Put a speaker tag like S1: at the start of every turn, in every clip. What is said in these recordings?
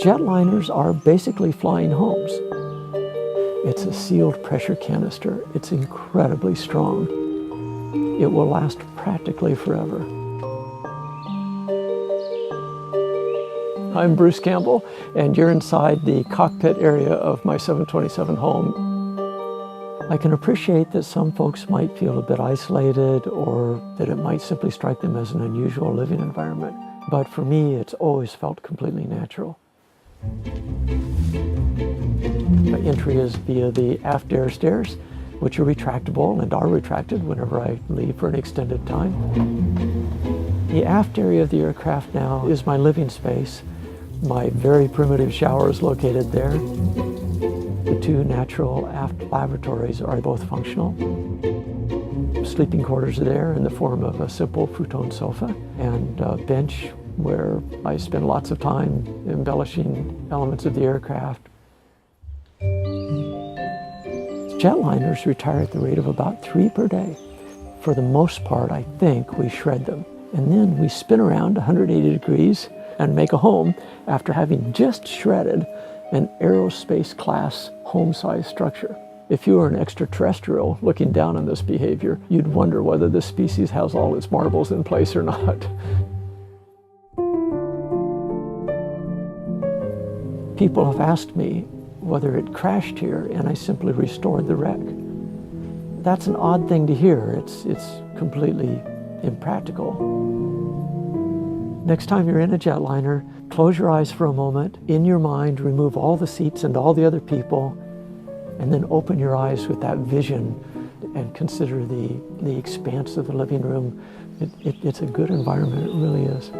S1: Jetliners are basically flying homes. It's a sealed pressure canister. It's incredibly strong. It will last practically forever. I'm Bruce Campbell, and you're inside the cockpit area of my 727 home. I can appreciate that some folks might feel a bit isolated or that it might simply strike them as an unusual living environment. But for me, it's always felt completely natural. My entry is via the aft air stairs, which are retractable and are retracted whenever I leave for an extended time. The aft area of the aircraft now is my living space. My very primitive shower is located there. The two natural aft lavatories are both functional. Sleeping quarters are there in the form of a simple futon sofa and a bench where I spend lots of time embellishing elements of the aircraft. Jetliners retire at the rate of about 3 per day. For the most part, I think we shred them. And then we spin around 180 degrees and make a home after having just shredded an aerospace class home-sized structure. If you were an extraterrestrial looking down on this behavior, you'd wonder whether this species has all its marbles in place or not. People have asked me whether it crashed here and I simply restored the wreck. That's an odd thing to hear. It's completely impractical. Next time you're in a jetliner, close your eyes for a moment. In your mind, remove all the seats and all the other people, and then open your eyes with that vision and consider the expanse of the living room. It's a good environment, it really is.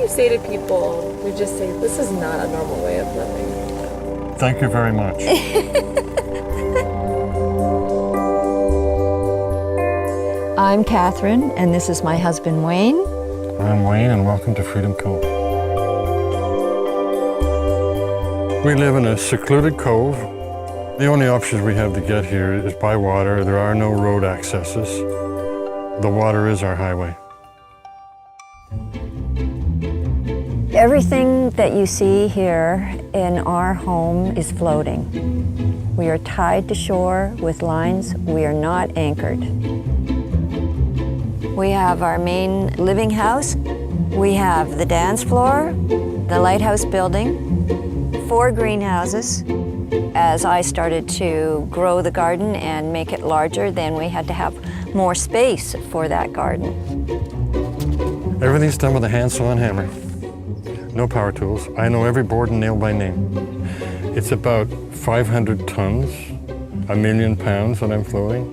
S2: Say to people who just say, this is not a normal way of living?
S3: Thank you very much.
S4: I'm Catherine, and this is my husband, Wayne.
S3: I'm Wayne, and welcome to Freedom Cove. We live in a secluded cove. The only options we have to get here is by water. There are no road accesses. The water is our highway.
S4: Everything that you see here in our home is floating. We are tied to shore with lines. We are not anchored. We have our main living house. We have the dance floor, the lighthouse building, 4 greenhouses. As I started to grow the garden and make it larger, then we had to have more space for that garden.
S3: Everything's done with a handsaw and hammer. No power tools. I know every board and nail by name. It's about 500 tons, 1 million pounds that I'm floating.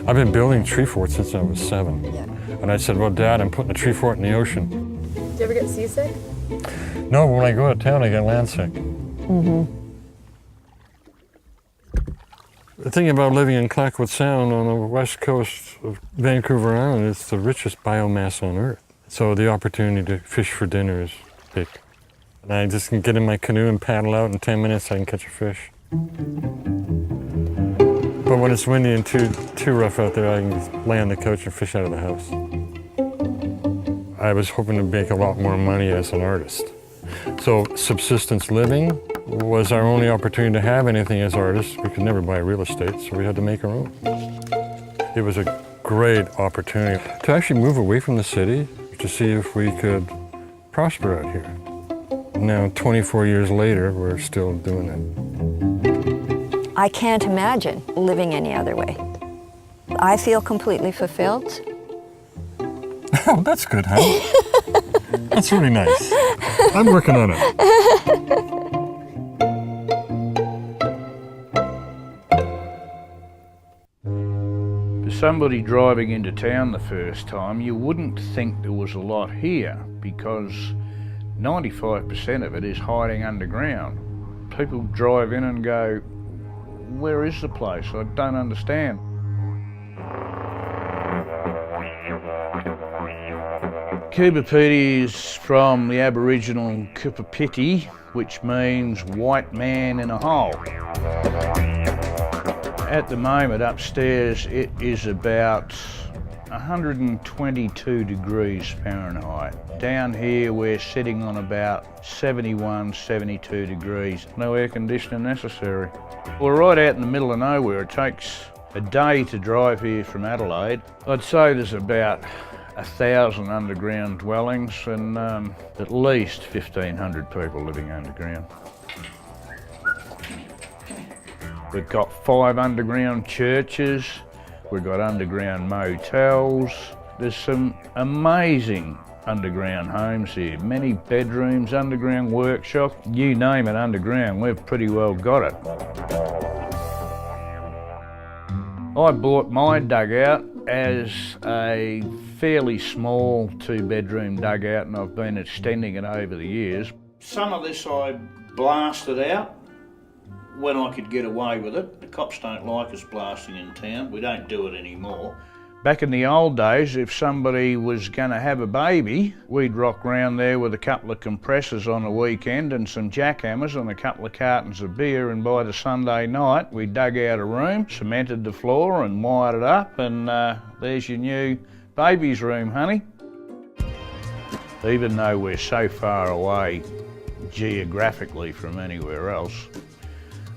S3: I've been building tree forts since I was 7.
S4: Yeah.
S3: And I said, well, Dad, I'm putting a tree fort in the ocean.
S2: Do you ever get seasick?
S3: No, when I go out of town, I get land sick.
S4: Mm-hmm.
S3: The thing about living in Clayoquot Sound on the west coast of Vancouver Island, it's the richest biomass on Earth. So the opportunity to fish for dinner is big. And I just can get in my canoe and paddle out in 10 minutes, I can catch a fish. But when it's windy and too rough out there, I can just lay on the couch and fish out of the house. I was hoping to make a lot more money as an artist. So subsistence living was our only opportunity to have anything as artists. We could never buy real estate, so we had to make our own. It was a great opportunity to actually move away from the city to see if we could prosper out here. Now, 24 years later, we're still doing it.
S4: I can't imagine living any other way. I feel completely fulfilled.
S3: Oh, that's good, huh? That's really nice. I'm working on it.
S5: For somebody driving into town the first time, you wouldn't think there was a lot here because 95% of it is hiding underground. People drive in and go, where is the place? I don't understand. Kubapiti is from the Aboriginal Kupapiti, which means white man in a hole. At the moment upstairs it is about 122 degrees Fahrenheit. Down here we're sitting on about 71, 72 degrees. No air conditioning necessary. We're right out in the middle of nowhere. It takes a day to drive here from Adelaide. I'd say there's about 1,000 underground dwellings and at least 1,500 people living underground. We've got 5 underground churches, we've got underground motels. There's some amazing underground homes here. Many bedrooms, underground workshop, you name it underground, we've pretty well got it. I bought my dugout as a fairly small 2-bedroom dugout and I've been extending it over the years. Some of this I blasted out when I could get away with it. The cops don't like us blasting in town. We don't do it anymore. Back in the old days, if somebody was going to have a baby, we'd rock round there with a couple of compressors on a weekend and some jackhammers and a couple of cartons of beer, and by the Sunday night we dug out a room, cemented the floor and wired it up, and there's your new baby's room, honey. Even though we're so far away geographically from anywhere else,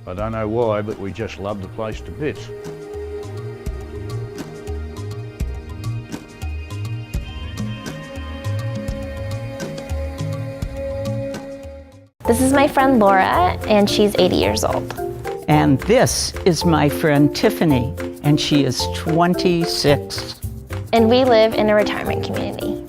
S5: I don't know why, but we just love the place to bits.
S6: This is my friend Laura, and she's 80 years old.
S7: And this is my friend Tiffany, and she is 26.
S6: And we live in a retirement community.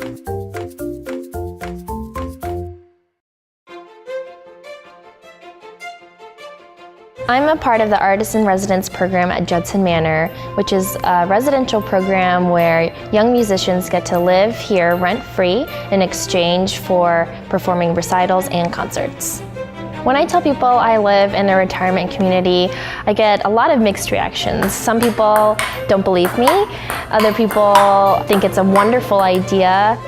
S6: I'm a part of the Artist in Residence program at Judson Manor, which is a residential program where young musicians get to live here rent-free in exchange for performing recitals and concerts. When I tell people I live in a retirement community, I get a lot of mixed reactions. Some people don't believe me. Other people think it's a wonderful idea.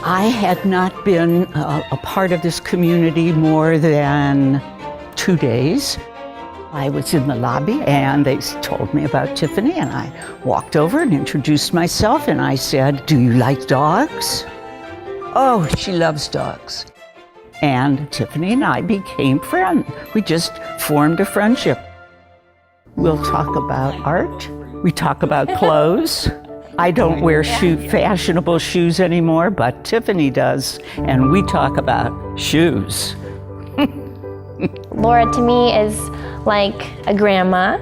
S7: I had not been a part of this community more than 2 days. I was in the lobby and they told me about Tiffany, and I walked over and introduced myself and I said, "Do you like dogs?" "Oh, she loves dogs." And Tiffany and I became friends. We just formed a friendship. We'll talk about art. We talk about clothes. I don't wear fashionable shoes anymore, but Tiffany does, and we talk about shoes.
S6: Laura to me is like a grandma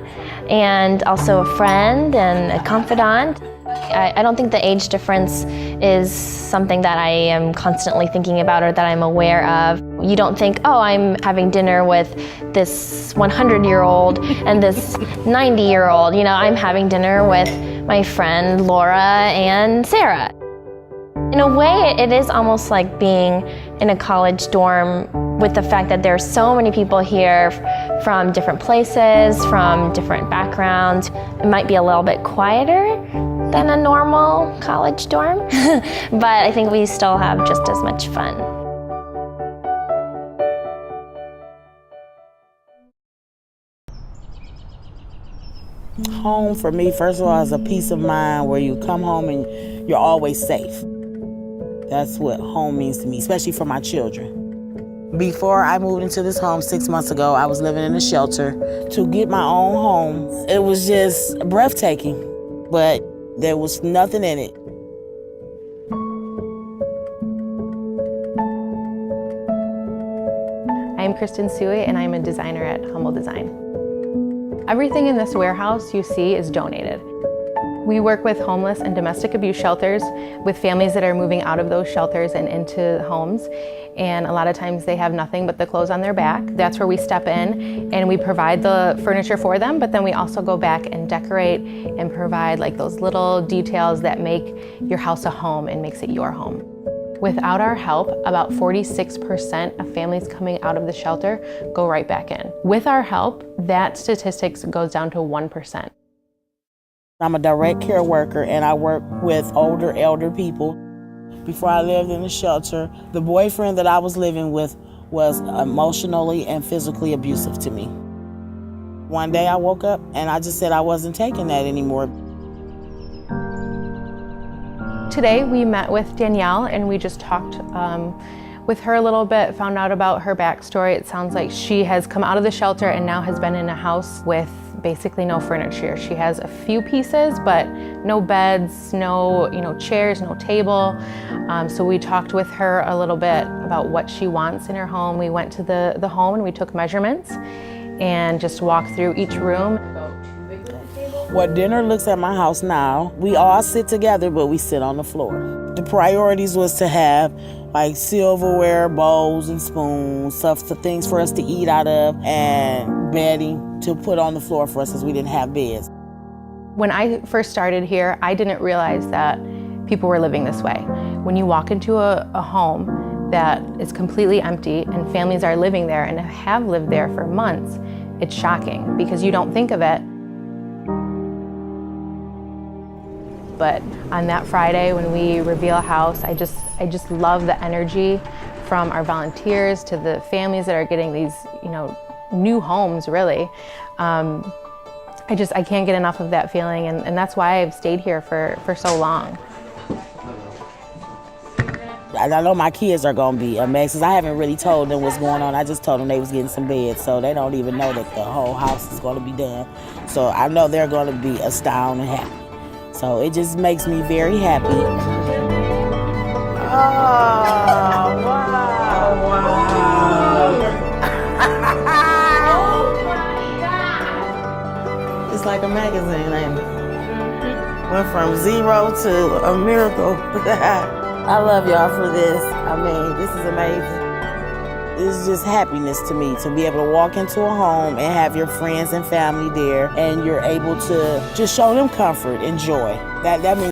S6: and also a friend and a confidant. I don't think the age difference is something that I am constantly thinking about or that I'm aware of. You don't think, oh, I'm having dinner with this 100-year-old and this 90-year-old. You know, I'm having dinner with my friend Laura and Sarah. In a way, it is almost like being in a college dorm with the fact that there are so many people here from different places, from different backgrounds. It might be a little bit quieter than a normal college dorm, but I think we still have just as much fun.
S8: Home for me, first of all, is a peace of mind where you come home and you're always safe. That's what home means to me, especially for my children. Before I moved into this home 6 months ago, I was living in a shelter. To get my own home, it was just breathtaking, but there was nothing in it.
S9: I'm Kristen Suey, and I'm a designer at Humble Design. Everything in this warehouse you see is donated. We work with homeless and domestic abuse shelters, with families that are moving out of those shelters and into homes. And a lot of times they have nothing but the clothes on their back. That's where we step in and we provide the furniture for them, but then we also go back and decorate and provide like those little details that make your house a home and makes it your home. Without our help, about 46% of families coming out of the shelter go right back in. With our help, that statistics goes down to 1%.
S8: I'm a direct care worker and I work with older elder people. Before I lived in the shelter, the boyfriend that I was living with was emotionally and physically abusive to me. One day I woke up and I just said I wasn't taking that anymore.
S9: Today we met with Danielle and we just talked with her a little bit, found out about her backstory. It sounds like she has come out of the shelter and now has been in a house with basically no furniture. She has a few pieces, but no beds, no chairs, no table. So we talked with her a little bit about what she wants in her home. We went to the home and we took measurements and just walked through each room.
S8: What dinner looks at my house now, we all sit together, but we sit on the floor. The priorities was to have like silverware, bowls and spoons, things for us to eat out of, and bedding to put on the floor for us as we didn't have beds.
S9: When I first started here, I didn't realize that people were living this way. When you walk into a home that is completely empty and families are living there and have lived there for months, it's shocking because you don't think of it. But on that Friday when we reveal a house, I just love the energy from our volunteers to the families that are getting these, new homes, really. I can't get enough of that feeling, and that's why I've stayed here for so long.
S8: I know my kids are gonna be amazed because I haven't really told them what's going on. I just told them they was getting some beds, so they don't even know that the whole house is gonna be done. So I know they're gonna be astounded and happy. So it just makes me very happy. Oh, wow, wow. Oh my God. It's like a magazine, ain't it? Went from zero to a miracle. I love y'all for this. I mean, this is amazing. It's just happiness to me to be able to walk into a home and have your friends and family there and you're able to just show them comfort and joy. That means